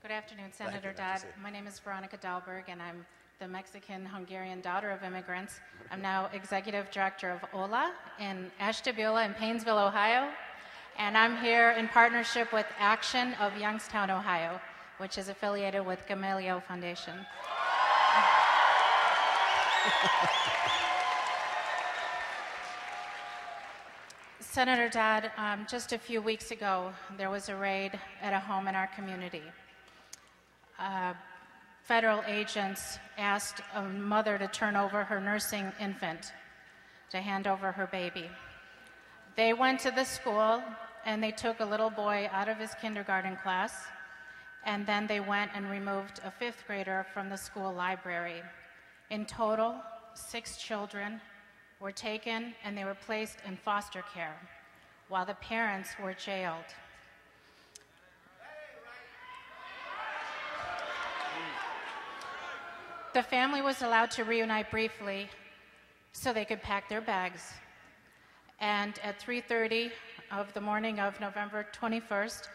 Good afternoon, Senator Dodd. My name is Veronica Dahlberg, and I'm the Mexican-Hungarian daughter of immigrants. I'm now Executive Director of OLA in Ashtabula in Painesville, Ohio, and I'm here in partnership with Action of Youngstown, Ohio, which is affiliated with Gamaliel Foundation. Senator Dodd, just a few weeks ago, there was a raid at a home in our community. Federal agents asked a mother to turn over her nursing infant, to hand over her baby. They went to the school and they took a little boy out of his kindergarten class, and then they went and removed a 5th grader from the school library. In total, 6 children were taken and they were placed in foster care while the parents were jailed. The family was allowed to reunite briefly so they could pack their bags. And at 3:30 of the morning of November 21st,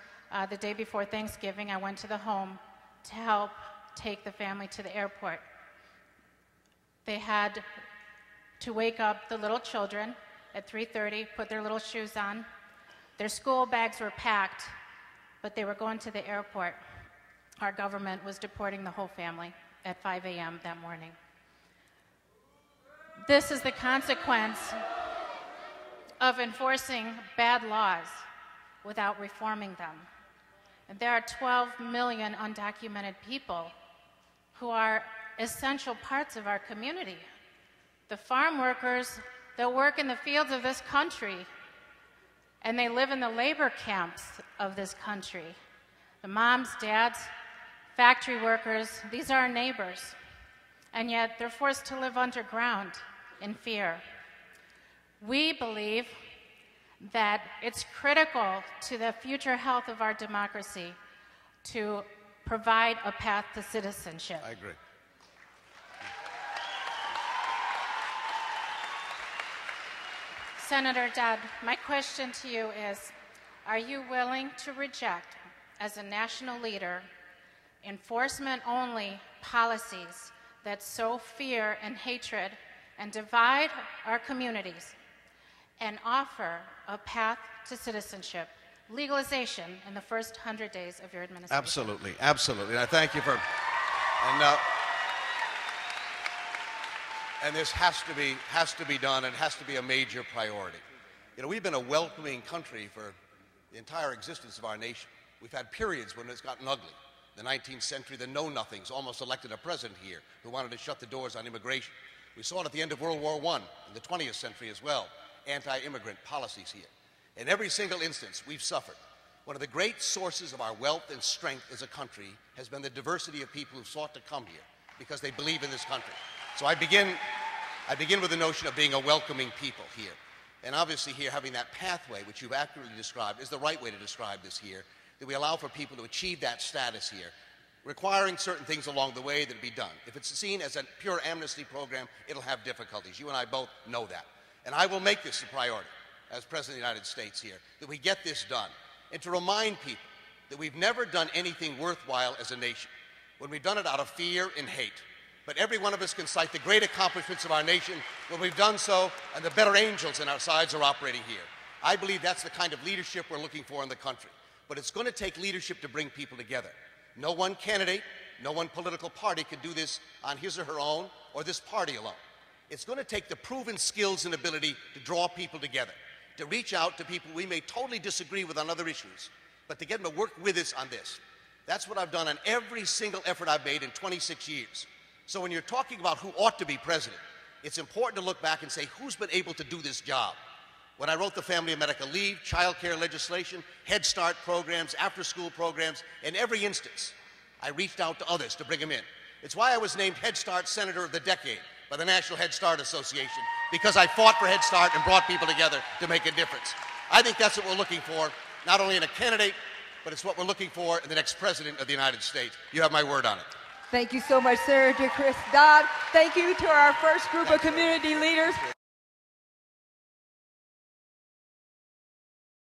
the day before Thanksgiving, I went to the home to help take the family to the airport. They had to wake up the little children at 3:30, put their little shoes on. Their school bags were packed, but they were going to the airport. Our government was deporting the whole family at 5 a.m. that morning. This is the consequence of enforcing bad laws without reforming them. And there are 12 million undocumented people who are essential parts of our community. The farm workers that work in the fields of this country, and they live in the labor camps of this country. The moms, dads, factory workers, these are our neighbors, and yet they're forced to live underground in fear. We believe that it's critical to the future health of our democracy to provide a path to citizenship. I agree. Senator Dodd, my question to you is, are you willing to reject, as a national leader, enforcement-only policies that sow fear and hatred and divide our communities, and offer a path to citizenship, legalization in the first 100 days of your administration? Absolutely, absolutely. And I thank you for, and this has to be done, and has to be a major priority. You know, we've been a welcoming country for the entire existence of our nation. We've had periods when it's gotten ugly. The 19th century, the know-nothings almost elected a president here who wanted to shut the doors on immigration. We saw it at the end of World War I, in the 20th century as well, anti-immigrant policies here. In every single instance, we've suffered. One of the great sources of our wealth and strength as a country has been the diversity of people who've sought to come here because they believe in this country. So I begin with the notion of being a welcoming people here. And obviously here, having that pathway, which you've accurately described, is the right way to describe this here, that we allow for people to achieve that status here, requiring certain things along the way that be done. If it's seen as a pure amnesty program, it'll have difficulties. You and I both know that. And I will make this a priority as President of the United States here, that we get this done, and to remind people that we've never done anything worthwhile as a nation when we've done it out of fear and hate. But every one of us can cite the great accomplishments of our nation when we've done so, and the better angels in our sides are operating here. I believe that's the kind of leadership we're looking for in the country. But it's going to take leadership to bring people together. No one candidate, no one political party can do this on his or her own, or this party alone. It's going to take the proven skills and ability to draw people together, to reach out to people we may totally disagree with on other issues, but to get them to work with us on this. That's what I've done on every single effort I've made in 26 years. So when you're talking about who ought to be president, it's important to look back and say, who's been able to do this job? When I wrote the Family and Medical Leave, child care legislation, Head Start programs, after-school programs, in every instance, I reached out to others to bring them in. It's why I was named Head Start Senator of the Decade by the National Head Start Association, because I fought for Head Start and brought people together to make a difference. I think that's what we're looking for, not only in a candidate, but it's what we're looking for in the next President of the United States. You have my word on it. Thank you so much, Senator Chris Dodd. Thank you to our first group of community leaders.